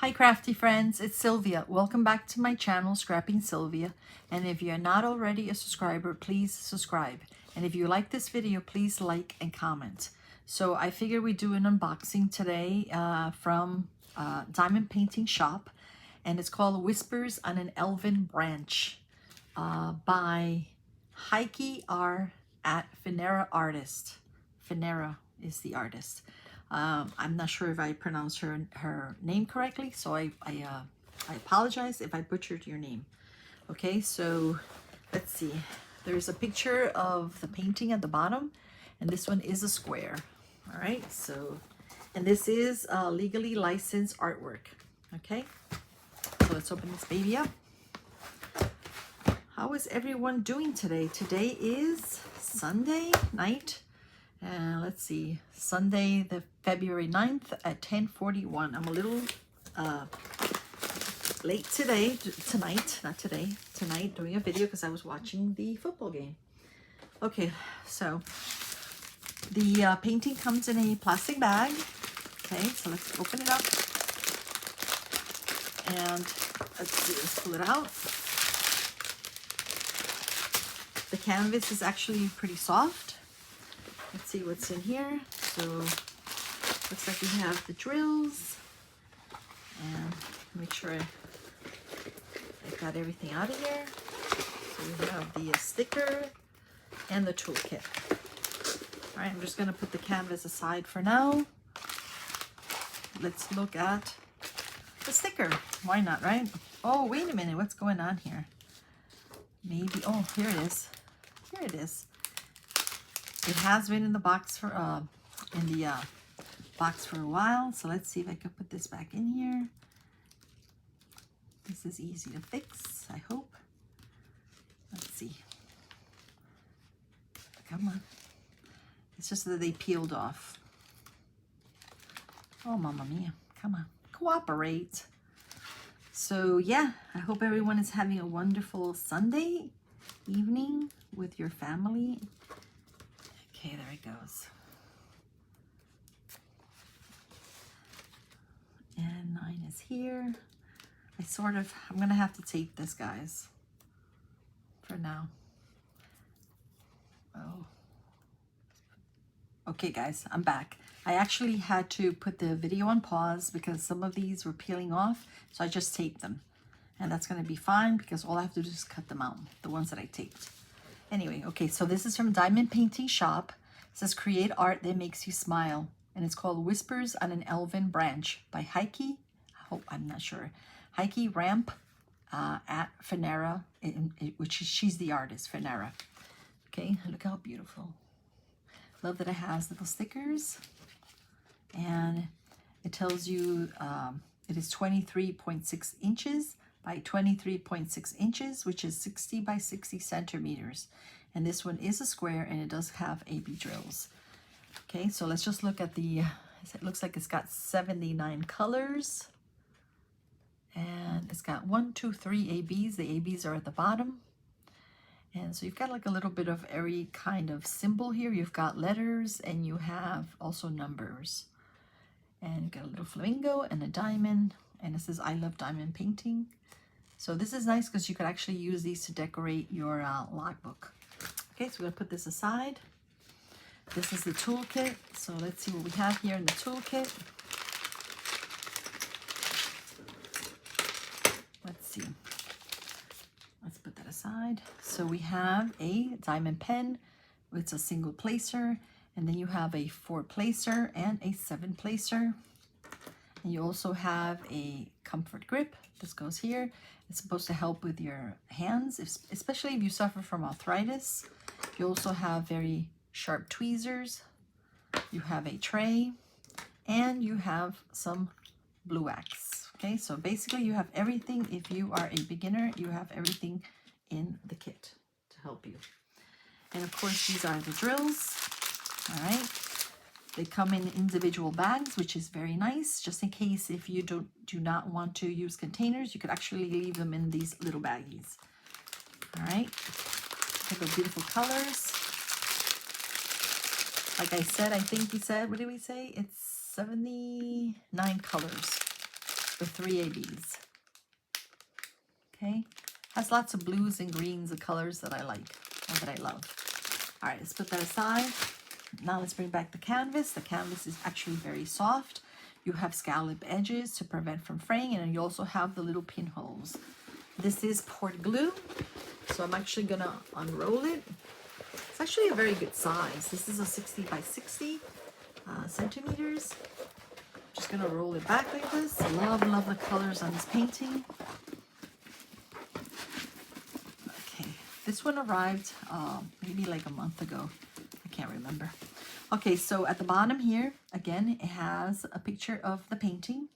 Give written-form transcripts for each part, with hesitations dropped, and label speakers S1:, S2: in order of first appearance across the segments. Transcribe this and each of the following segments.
S1: Hi Crafty Friends, it's Sylvia. Welcome back to my channel, Scrapping Sylvia. And if you're not already a subscriber, please subscribe. And if you like this video, please like and comment. So I figured we'd do an unboxing today from Diamond Painting Shoppe. And it's called Whispers on an Elven Branch by Heike R at Finera Artist. Finera is the artist. I'm not sure if I pronounced her name correctly, so I apologize if I butchered your name. Okay, so let's see. There's a picture of the painting at the bottom, and this one is a square. All right, so, and this is legally licensed artwork. Okay, so let's open this baby up. How is everyone doing today? Today is Sunday night. Let's see, Sunday the February 9th at 10:41. I'm a little late tonight doing a video because I was watching the football game. Okay, so the painting comes in a plastic bag. Okay, so let's open it up and let's see, let's pull it out. The canvas is actually pretty soft. Let's see what's in here. So looks like we have the drills, and make sure I got everything out of here. So we have the sticker and the toolkit. All right, I'm just going to put the canvas aside for now. Let's look at the sticker. Why not, right? Oh, wait a minute. What's going on here? Maybe, oh, here it is. Here it is. It has been in the box for box for a while, so let's see if I can put this back in here. This is easy to fix, I hope. Let's see. Come on. It's just that they peeled off. Oh, mamma mia. Come on. Cooperate. So, yeah, I hope everyone is having a wonderful Sunday evening with your family. Okay, there it goes. And 9 is here. I'm gonna have to tape this, guys, for now. Oh. Okay, guys, I'm back. I actually had to put the video on pause because some of these were peeling off, so I just taped them. And that's gonna be fine because all I have to do is cut them out, the ones that I taped. Anyway, okay, so this is from Diamond Painting Shoppe. It says, create art that makes you smile. And it's called Whispers on an Elven Branch by Heike, I'm not sure, Heike Ramp at Finera, she's the artist, Finera. Okay, look how beautiful. Love that it has little stickers. And it tells you it is 23.6 inches by 23.6 inches, which is 60 by 60 centimeters. And this one is a square, and it does have AB drills. Okay, so let's just look at the, it looks like it's got 79 colors. And it's got 1, 2, 3 ABs. The ABs are at the bottom. And so you've got like a little bit of every kind of symbol here. You've got letters, and you have also numbers. And you've got a little flamingo and a diamond. And it says, I love diamond painting. So this is nice because you could actually use these to decorate your logbook. Okay, so we're going to put this aside. This is the toolkit. So let's see what we have here in the toolkit. Let's see. Let's put that aside. So we have a diamond pen. It's a single placer. And then you have a 4 placer and a 7 placer. And you also have a comfort grip. This goes here. It's supposed to help with your hands, especially if you suffer from arthritis. You also have very sharp tweezers. You have a tray, and you have some blue wax. Okay, so basically you have everything. If you are a beginner, you have everything in the kit to help you. And of course, these are the drills. All right. They come in individual bags, which is very nice. Just in case if you do not want to use containers, you could actually leave them in these little baggies. All right. Look at the beautiful colors. Like I said, I think we said, what did we say? It's 79 colors. with 3 ABs. Okay, has lots of blues and greens, the colors that I like, or that I love. All right, let's put that aside. Now let's bring back the canvas. The canvas is actually very soft. You have scallop edges to prevent from fraying, and you also have the little pinholes. This is poured glue, so I'm actually gonna unroll it. It's actually a very good size. This is a 60 by 60 centimeters. Just gonna roll it back like this. Love, love the colors on this painting. Okay, this one arrived maybe like a month ago. I can't remember. Okay, so at the bottom here, again, it has a picture of the painting.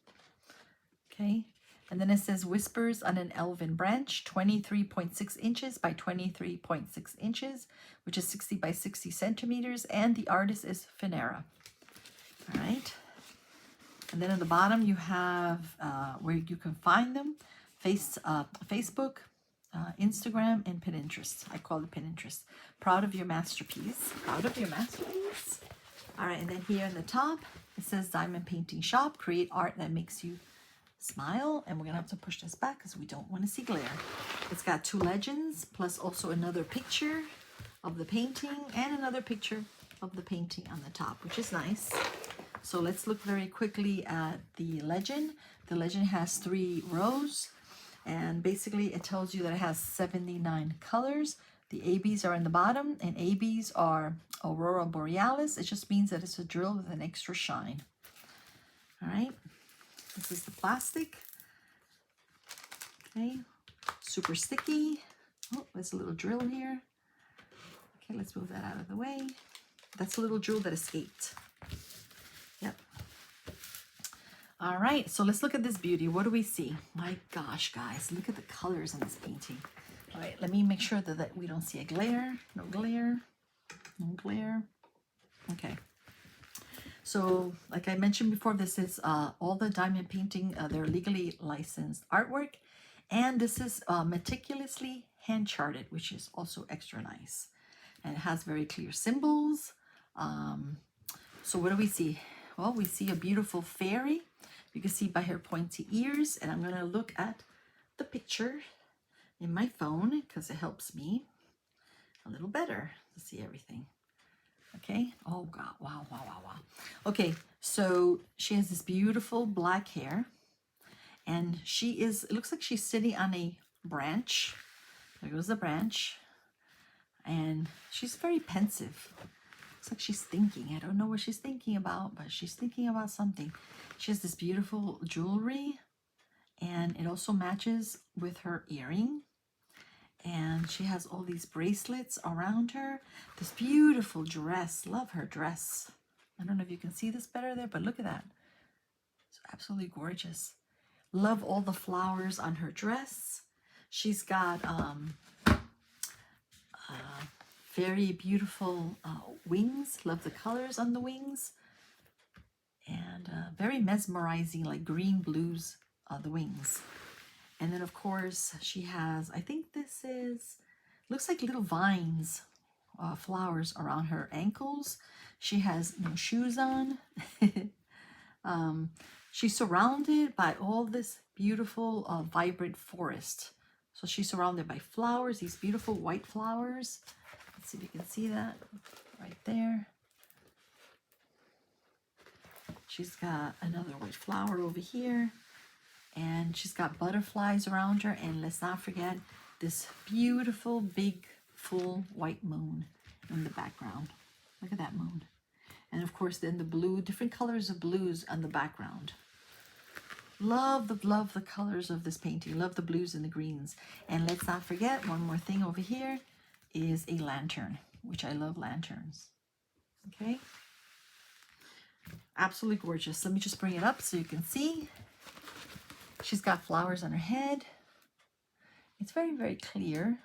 S1: Okay, and then it says Whispers on an Elven Branch, 23.6 inches by 23.6 inches, which is 60 by 60 centimeters, and the artist is Finera. All right, and then at the bottom you have where you can find them, Facebook, Instagram, and Pinterest. I call it Pinterest. Proud of your masterpiece. Proud of your masterpiece. All right, and then here in the top, it says Diamond Painting Shoppe. Create art that makes you smile. And we're going to have to push this back because we don't want to see glare. It's got 2 legends, plus also another picture of the painting and another picture of the painting on the top, which is nice. So let's look very quickly at the legend. The legend has 3 rows. And basically it tells you that it has 79 colors. The ABs are in the bottom, and ABs are Aurora Borealis. It just means that it's a drill with an extra shine. All right, this is the plastic. Okay, super sticky. Oh, there's a little drill here. Okay, let's move that out of the way. That's a little drill that escaped. Yep. All right, so let's look at this beauty. What do we see? My gosh, guys, look at the colors on this painting. All right, let me make sure that we don't see a glare. No glare, no glare. Okay. So like I mentioned before, this is all the diamond painting, they're legally licensed artwork. And this is meticulously hand charted, which is also extra nice. And it has very clear symbols. So what do we see? Well, we see a beautiful fairy. You can see by her pointy ears, and I'm gonna look at the picture in my phone because it helps me a little better to see everything. Okay, oh God, wow, wow, wow, wow. Okay, so she has this beautiful black hair, and it looks like she's sitting on a branch. There goes the branch, and she's very pensive. Looks like she's thinking. I don't know what she's thinking about, but she's thinking about something. She has this beautiful jewelry, and it also matches with her earring. And she has all these bracelets around her. This beautiful dress. Love her dress. I don't know if you can see this better there, but look at that. It's absolutely gorgeous. Love all the flowers on her dress. She's got very beautiful wings. Love the colors on the wings. And very mesmerizing, like green blues, the wings. And then of course she has, I think this looks like little vines, flowers around her ankles. She has no shoes on. She's surrounded by all this beautiful, vibrant forest. So she's surrounded by flowers, these beautiful white flowers. Let's see if you can see that right there. She's got another white flower over here. And she's got butterflies around her. And let's not forget this beautiful, big, full white moon in the background. Look at that moon. And of course, then the blue, different colors of blues on the background. Love the colors of this painting. Love the blues and the greens. And let's not forget, one more thing over here is a lantern, which I love lanterns. Okay. Absolutely gorgeous. Let me just bring it up so you can see. She's got flowers on her head. It's very, very clear.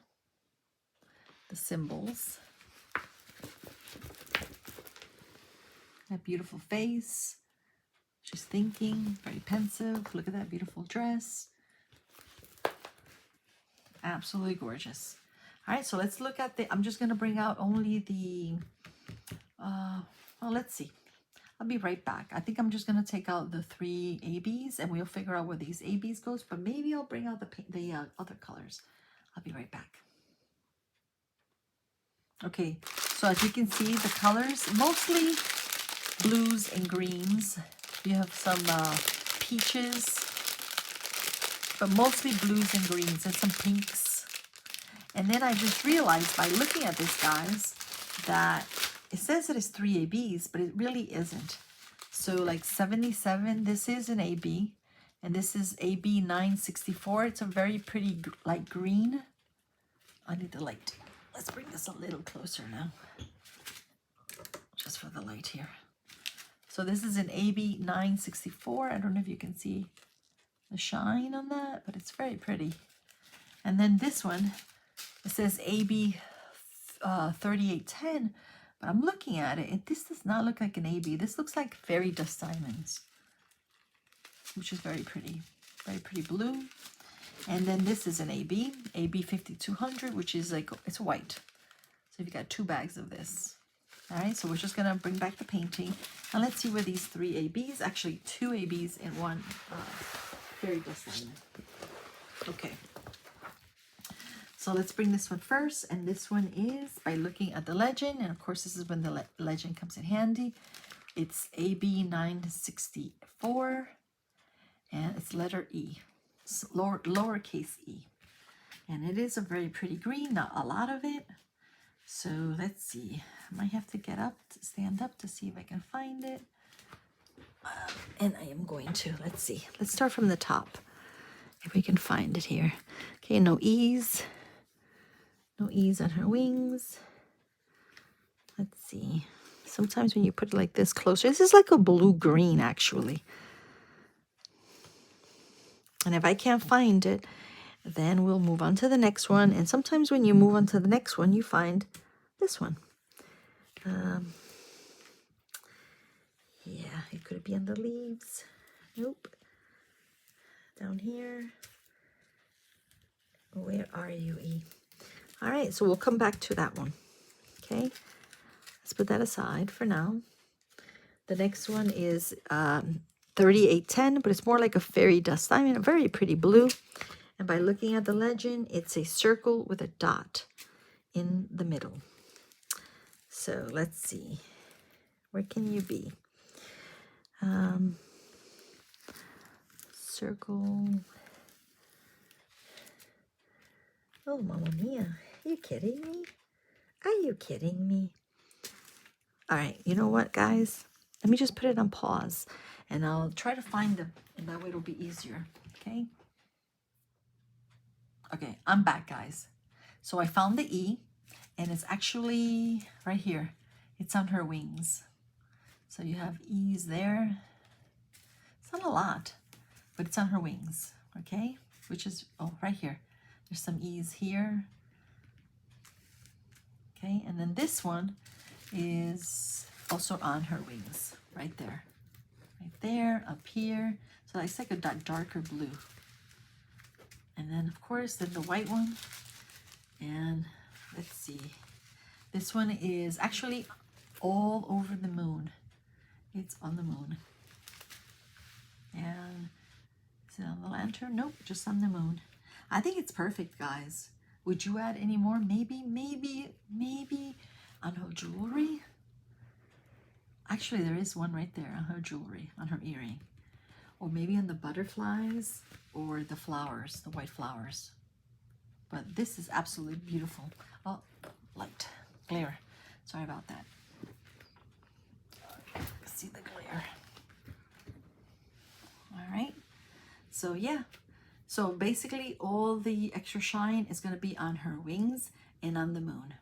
S1: The symbols. That beautiful face. She's thinking, very pensive. Look at that beautiful dress. Absolutely gorgeous. All right, so let's look at I'm just going to bring out only the, well, let's see. I'll be right back. I think I'm just going to take out the 3 ABs and we'll figure out where these ABs goes, but maybe I'll bring out the other colors. I'll be right back. Okay, so as you can see, the colors, mostly blues and greens. You have some peaches, but mostly blues and greens and some pinks. And then I just realized by looking at this, guys, that it says that it's 3 ABs, but it really isn't. So like 77, this is an AB, and this is AB 964. It's a very pretty light green. I need the light. Let's bring this a little closer now, just for the light here. So this is an AB 964. I don't know if you can see the shine on that, but it's very pretty. And then this one, it says AB 3810, but I'm looking at it, and this does not look like an AB. This looks like fairy dust diamonds, which is very pretty blue. And then this is an AB 5200, which is like, it's white. So you've got 2 bags of this. All right, so we're just gonna bring back the painting, and let's see where these 3 ABs, actually 2 ABs and 1 fairy dust diamond. Okay. So let's bring this one first, and this one is by looking at the legend, and of course this is when the legend comes in handy. It's AB 964, and it's letter E, lowercase e, and it is a very pretty green, not a lot of it. So let's see, I might have to get up, stand up to see if I can find it, and I am going to. Let's see, let's start from the top, if we can find it here. Okay, no E's. No E's on her wings. Let's see. Sometimes when you put it like this closer, this is like a blue-green, actually. And if I can't find it, then we'll move on to the next one. And sometimes when you move on to the next one, you find this one. Yeah, it could be on the leaves. Nope. Down here. Where are you, E? All right, so we'll come back to that one. Okay, let's put that aside for now. The next one is 3810, but it's more like a fairy dust diamond, a very pretty blue. And by looking at the legend, it's a circle with a dot in the middle. So let's see, where can you be? Circle. Oh, Mamma Mia, are you kidding me? Are you kidding me? All right, you know what, guys? Let me just put it on pause, and I'll try to find them, and that way it'll be easier, okay? Okay, I'm back, guys. So I found the E, and it's actually right here. It's on her wings. So you have E's there. It's not a lot, but it's on her wings, okay? Which is, oh, right here. There's some E's here. Okay, and then this one is also on her wings, right there. Right there, up here. So it's like a darker blue. And then, of course, then the white one. And let's see. This one is actually all over the moon. It's on the moon. And is it on the lantern? Nope, just on the moon. I think it's perfect, guys. Would you add any more? Maybe on her jewelry. Actually, there is one right there on her jewelry, on her earring. Or maybe on the butterflies or the flowers, the white flowers. But this is absolutely beautiful. Oh, light, glare. Sorry about that. See the glare. All right. So yeah. So basically all the extra shine is going to be on her wings and on the moon.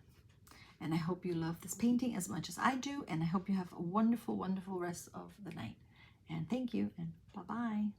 S1: And I hope you love this painting as much as I do. And I hope you have a wonderful, wonderful rest of the night. And thank you, and bye-bye.